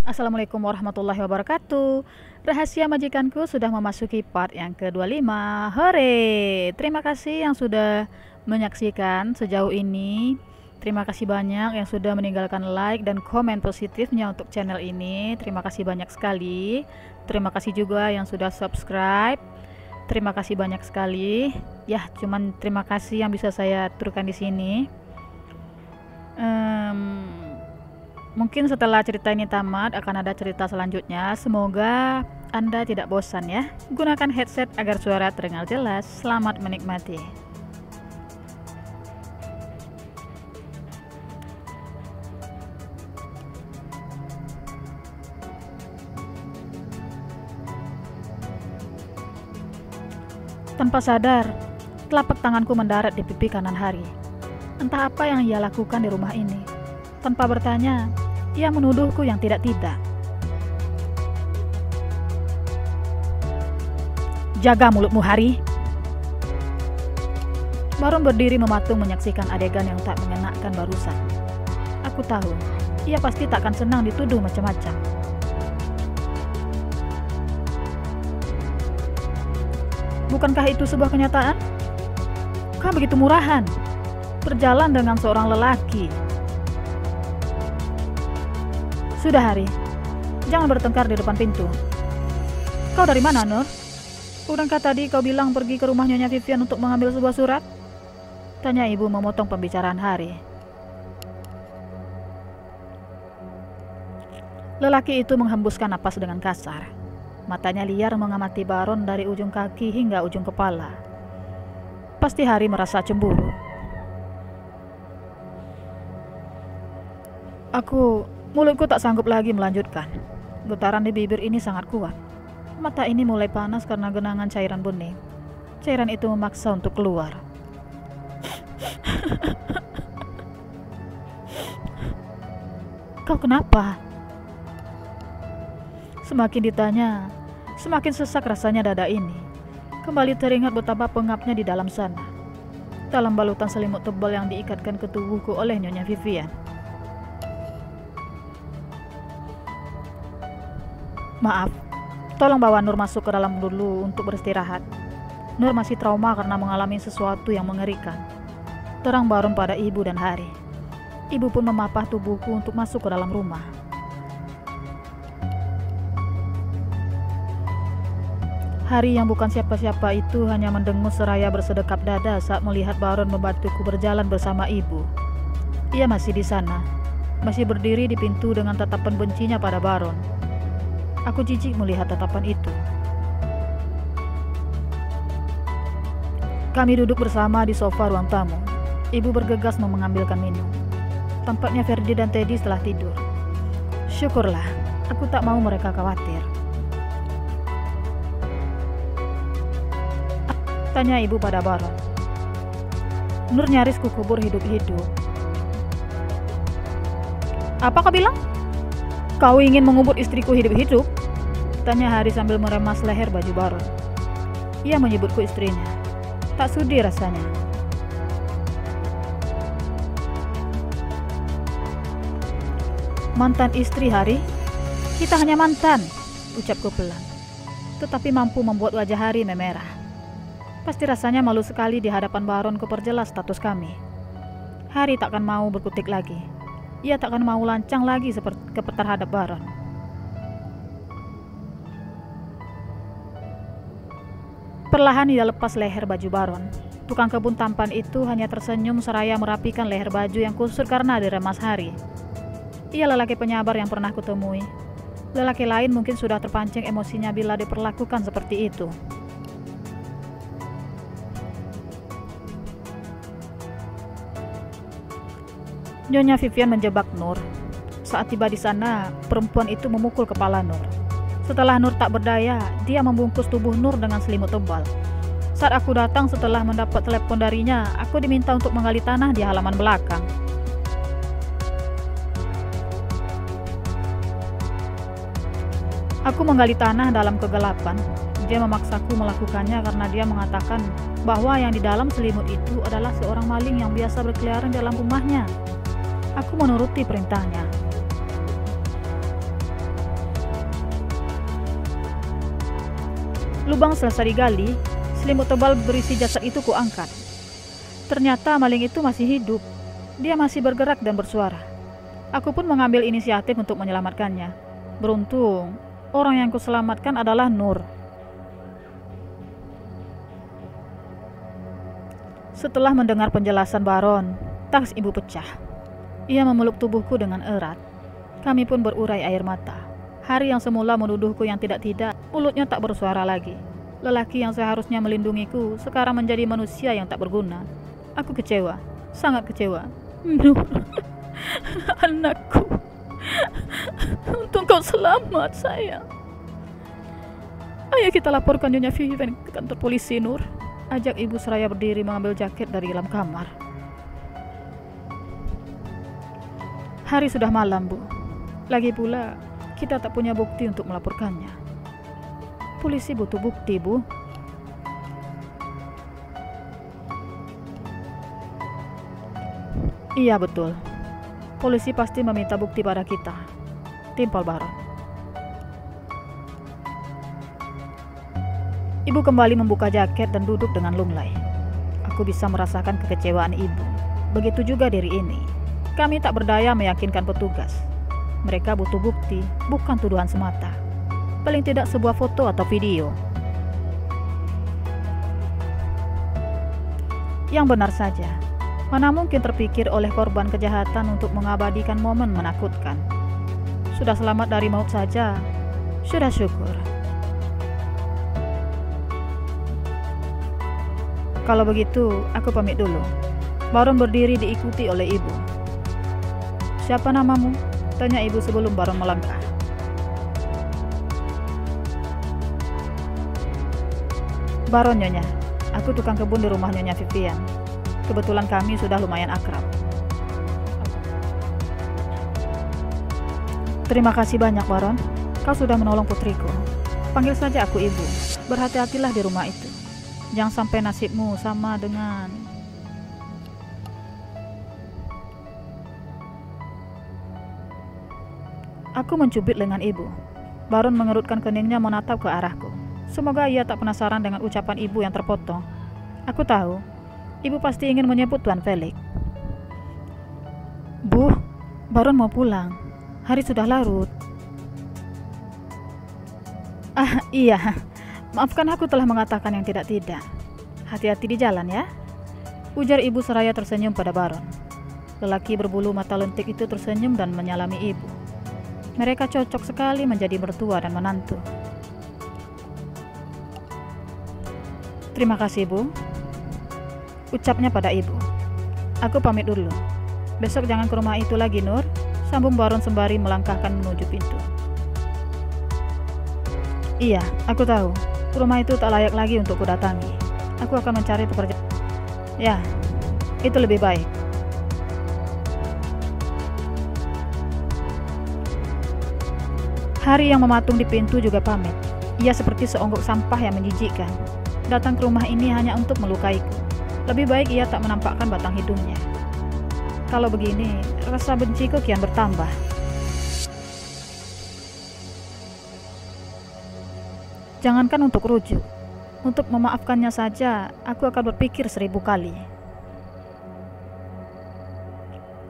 Assalamualaikum warahmatullahi wabarakatuh. Rahasia majikanku sudah memasuki part yang ke-25. Hore! Terima kasih yang sudah menyaksikan sejauh ini. Terima kasih banyak yang sudah meninggalkan like dan komen positifnya untuk channel ini. Terima kasih banyak sekali. Terima kasih juga yang sudah subscribe. Terima kasih banyak sekali. Ya, cuman terima kasih yang bisa saya turunkan di sini. Mungkin setelah cerita ini tamat akan ada cerita selanjutnya. Semoga Anda tidak bosan ya. Gunakan headset agar suara terdengar jelas. Selamat menikmati. Tanpa sadar, telapak tanganku mendarat di pipi kanan Hari. Entah apa yang ia lakukan di rumah ini. Tanpa bertanya, ia menuduhku yang tidak-tidak. Jaga mulutmu, Hari. Baron berdiri mematung menyaksikan adegan yang tak mengenakan barusan. Aku tahu, ia pasti takkan senang dituduh macam-macam. Bukankah itu sebuah kenyataan? Kau begitu murahan, berjalan dengan seorang lelaki. Sudah, Hari, jangan bertengkar di depan pintu. Kau dari mana, Nur? Bukankah tadi kau bilang pergi ke rumah Nyonya Vivian untuk mengambil sebuah surat? Tanya ibu memotong pembicaraan Hari. Lelaki itu menghembuskan napas dengan kasar. Matanya liar mengamati Baron dari ujung kaki hingga ujung kepala. Pasti Hari merasa cemburu. Mulutku tak sanggup lagi melanjutkan. Getaran di bibir ini sangat kuat. Mata ini mulai panas karena genangan cairan bening. Cairan itu memaksa untuk keluar. Kau kenapa? Semakin ditanya, semakin sesak rasanya dada ini. Kembali teringat betapa pengapnya di dalam sana, dalam balutan selimut tebal yang diikatkan ke tubuhku oleh Nyonya Vivian. Maaf, tolong bawa Nur masuk ke dalam dulu untuk beristirahat. Nur masih trauma karena mengalami sesuatu yang mengerikan. Terang Baron pada ibu dan Hari. Ibu pun memapah tubuhku untuk masuk ke dalam rumah. Hari yang bukan siapa-siapa itu hanya mendengus seraya bersedekap dada saat melihat Baron membantuku berjalan bersama ibu. Ia masih di sana, masih berdiri di pintu dengan tatapan bencinya pada Baron. Aku jijik melihat tatapan itu. Kami duduk bersama di sofa ruang tamu. Ibu bergegas mengambilkan minum. Tampaknya Ferdi dan Teddy telah tidur. Syukurlah, aku tak mau mereka khawatir. Tanya ibu pada Baron. Nur nyaris kukubur hidup-hidup. Apa kau bilang? Kau ingin mengubur istriku hidup-hidup? Tanya Hari sambil meremas leher baju Baron. Ia menyebutku istrinya. Tak sudi rasanya. Mantan istri, Hari? Kita hanya mantan, ucapku pelan. Tetapi mampu membuat wajah Hari memerah. Pasti rasanya malu sekali di hadapan Baron kuperjelas status kami. Hari takkan mau berkutik lagi. Ia takkan mau lancang lagi terhadap Baron. Perlahan ia lepas leher baju Baron. Tukang kebun tampan itu hanya tersenyum seraya merapikan leher baju yang kusut karena diremas Hari. Ia lelaki penyabar yang pernah kutemui. Lelaki lain mungkin sudah terpancing emosinya bila diperlakukan seperti itu. Nyonya Vivian menjebak Nur. Saat tiba di sana, perempuan itu memukul kepala Nur. Setelah Nur tak berdaya, dia membungkus tubuh Nur dengan selimut tebal. Saat aku datang setelah mendapat telepon darinya, aku diminta untuk menggali tanah di halaman belakang. Aku menggali tanah dalam kegelapan. Dia memaksaku melakukannya karena dia mengatakan bahwa yang di dalam selimut itu adalah seorang maling yang biasa berkeliaran dalam rumahnya. Aku menuruti perintahnya. Lubang selesai digali, selimut tebal berisi jasad itu kuangkat. Ternyata maling itu masih hidup. Dia masih bergerak dan bersuara. Aku pun mengambil inisiatif untuk menyelamatkannya. Beruntung, orang yang kuselamatkan adalah Nur. Setelah mendengar penjelasan Baron, tangis ibu pecah. Ia memeluk tubuhku dengan erat. Kami pun berurai air mata. Hari yang semula menuduhku yang tidak-tidak, mulutnya tak bersuara lagi. Lelaki yang seharusnya melindungiku sekarang menjadi manusia yang tak berguna. Aku kecewa, sangat kecewa. Nur, anakku, untung kau selamat, sayang. Ayo kita laporkan Nyonya Vivian ke kantor polisi, Nur. Ajak ibu seraya berdiri mengambil jaket dari dalam kamar. Hari sudah malam, Bu. Lagi pula, kita tak punya bukti untuk melaporkannya. Polisi butuh bukti, Bu. Iya, betul. Polisi pasti meminta bukti pada kita. Timpal Baron. Ibu kembali membuka jaket dan duduk dengan lunglai. Aku bisa merasakan kekecewaan ibu. Begitu juga diri ini. Kami tak berdaya meyakinkan petugas. Mereka butuh bukti, bukan tuduhan semata. Paling tidak sebuah foto atau video. Yang benar saja, mana mungkin terpikir oleh korban kejahatan untuk mengabadikan momen menakutkan. Sudah selamat dari maut saja, sudah syukur. Kalau begitu, aku pamit dulu. Baron berdiri diikuti oleh ibu. Siapa namamu? Tanya ibu sebelum Baron melangkah. Baron, Nyonya. Aku tukang kebun di rumah Nyonya Vivian. Kebetulan kami sudah lumayan akrab. Terima kasih banyak, Baron. Kau sudah menolong putriku. Panggil saja aku ibu. Berhati-hatilah di rumah itu. Jangan sampai nasibmu sama dengan... Aku mencubit lengan ibu. Baron mengerutkan keningnya menatap ke arahku. Semoga ia tak penasaran dengan ucapan ibu yang terpotong. Aku tahu, ibu pasti ingin menyebut Tuan Felix. Bu, Baron mau pulang. Hari sudah larut. Iya. Maafkan aku telah mengatakan yang tidak-tidak. Hati-hati di jalan ya. Ujar ibu seraya tersenyum pada Baron. Lelaki berbulu mata lentik itu tersenyum dan menyalami ibu. Mereka cocok sekali menjadi mertua dan menantu. Terima kasih, Bu. Ucapnya pada ibu. Aku pamit dulu. Besok jangan ke rumah itu lagi, Nur. Sambung Baron sembari melangkahkan menuju pintu. Iya, aku tahu. Rumah itu tak layak lagi untuk kudatangi. Aku akan mencari pekerjaan. Ya, itu lebih baik. Hari yang mematung di pintu juga pamit. Ia seperti seonggok sampah yang menjijikkan. Datang ke rumah ini hanya untuk melukaiku. Lebih baik ia tak menampakkan batang hidungnya. Kalau begini, rasa benciku kian bertambah. Jangankan untuk rujuk, untuk memaafkannya saja, aku akan berpikir 1000 kali.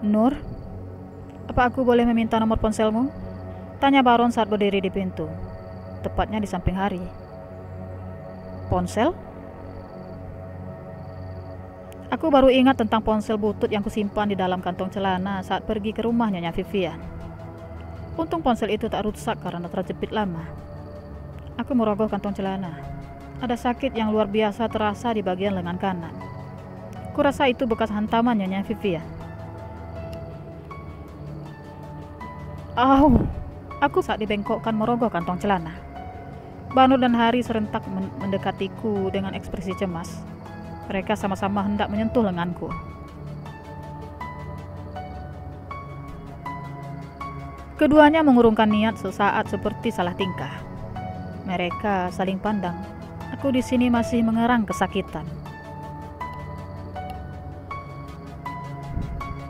Nur, apa aku boleh meminta nomor ponselmu? Tanya Baron saat berdiri di pintu, tepatnya di samping Hari. Ponsel? Aku baru ingat tentang ponsel butut yang kusimpan di dalam kantong celana saat pergi ke rumah Nyonya Vivian. Untung ponsel itu tak rusak karena terjepit lama. Aku merogoh kantong celana. Ada sakit yang luar biasa terasa di bagian lengan kanan. Kurasa itu bekas hantaman Nyonya Vivian. Aku saat dibengkokkan merogoh kantong celana. Baron dan Hari serentak mendekatiku dengan ekspresi cemas. Mereka sama-sama hendak menyentuh lenganku. Keduanya mengurungkan niat sesaat seperti salah tingkah. Mereka saling pandang. Aku di sini masih mengerang kesakitan.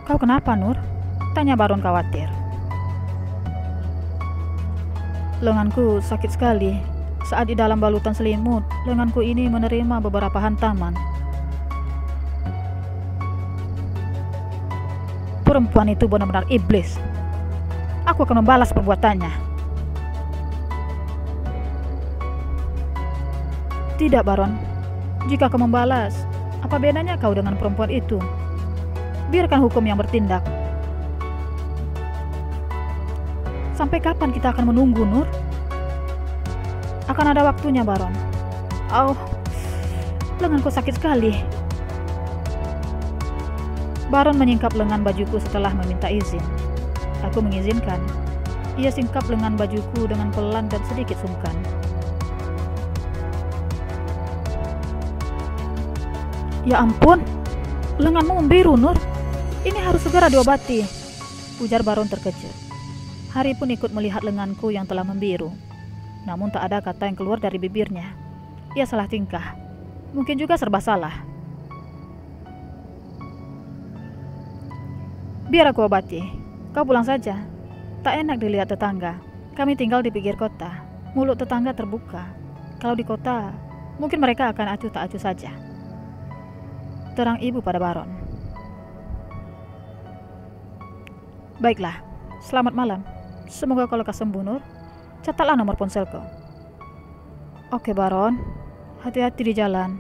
Kau kenapa, Nur? Tanya Baron khawatir. Lenganku sakit sekali. Saat di dalam balutan selimut, lenganku ini menerima beberapa hantaman. Perempuan itu benar-benar iblis. Aku akan membalas perbuatannya. Tidak, Baron. Jika kau membalas, apa bedanya kau dengan perempuan itu? Biarkan hukum yang bertindak. Sampai kapan kita akan menunggu, Nur? Akan ada waktunya, Baron. Oh, lenganku sakit sekali. Baron menyingkap lengan bajuku setelah meminta izin. Aku mengizinkan. Ia singkap lengan bajuku dengan pelan dan sedikit sungkan. Ya ampun, lenganmu membiru, Nur. Ini harus segera diobati, ujar Baron terkejut. Hari pun ikut melihat lenganku yang telah membiru. Namun tak ada kata yang keluar dari bibirnya. Ia salah tingkah. Mungkin juga serba salah. Biar aku obati. Kau pulang saja. Tak enak dilihat tetangga. Kami tinggal di pinggir kota. Mulut tetangga terbuka. Kalau di kota, mungkin mereka akan acuh tak acuh saja. Terang ibu pada Baron. Baiklah, selamat malam. Semoga kau lekas sembuh, Nur. Catatlah nomor ponselku. Oke, Baron. Hati-hati di jalan.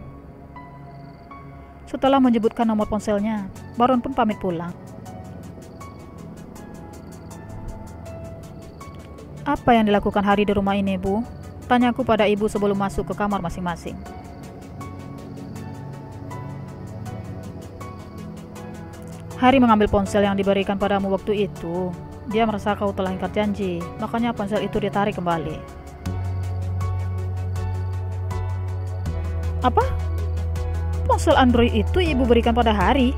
Setelah menyebutkan nomor ponselnya, Baron pun pamit pulang. Apa yang dilakukan Hari di rumah ini, Bu? Tanyaku pada ibu sebelum masuk ke kamar masing-masing. Hari mengambil ponsel yang diberikan padamu waktu itu. Dia merasa kau telah ingkar janji, makanya ponsel itu ditarik kembali. Apa? Ponsel Android itu ibu berikan pada Hari?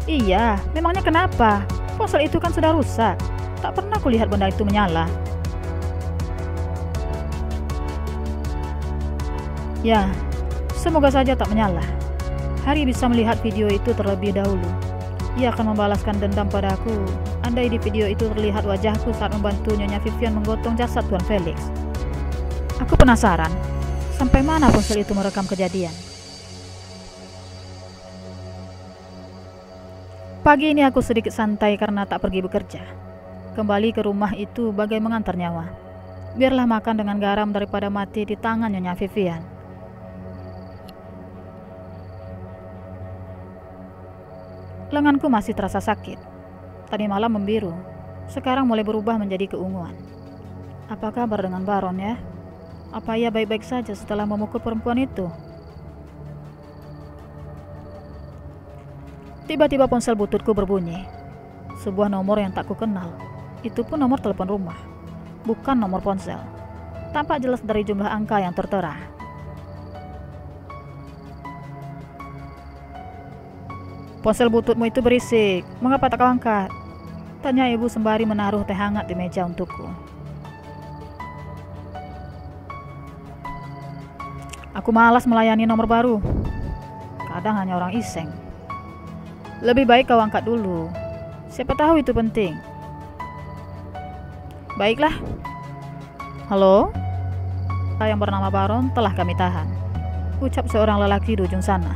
Iya, memangnya kenapa? Ponsel itu kan sudah rusak. Tak pernah kulihat benda itu menyala. Ya, semoga saja tak menyala. Hari bisa melihat video itu terlebih dahulu. Ia akan membalaskan dendam padaku. Andai di video itu terlihat wajahku saat membantu Nyonya Vivian menggotong jasad Tuan Felix. Aku penasaran, sampai mana ponsel itu merekam kejadian. Pagi ini aku sedikit santai karena tak pergi bekerja. Kembali ke rumah itu bagai mengantar nyawa. Biarlah makan dengan garam daripada mati di tangan Nyonya Vivian. Lenganku masih terasa sakit. Tadi malam membiru. Sekarang mulai berubah menjadi keunguan. Apa kabar dengan Baron ya? Apa ia baik-baik saja setelah memukul perempuan itu? Tiba-tiba ponsel bututku berbunyi. Sebuah nomor yang tak kukenal. Itu pun nomor telepon rumah. Bukan nomor ponsel. Tampak jelas dari jumlah angka yang tertera. Ponsel bututmu itu berisik. Mengapa tak kau angkat? Tanya ibu sembari menaruh teh hangat di meja untukku. Aku malas melayani nomor baru. Kadang hanya orang iseng. Lebih baik kau angkat dulu. Siapa tahu itu penting. Baiklah. Halo? Yang bernama Baron telah kami tahan, ucap seorang lelaki di ujung sana.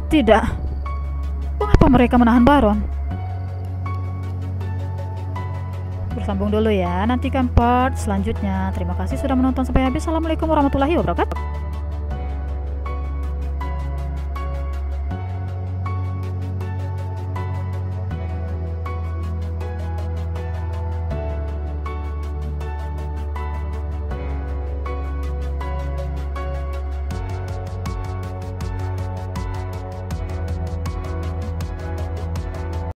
Tidak. Mengapa mereka menahan Baron? Bersambung dulu ya, nantikan part selanjutnya. Terima kasih sudah menonton sampai habis. Assalamualaikum warahmatullahi wabarakatuh.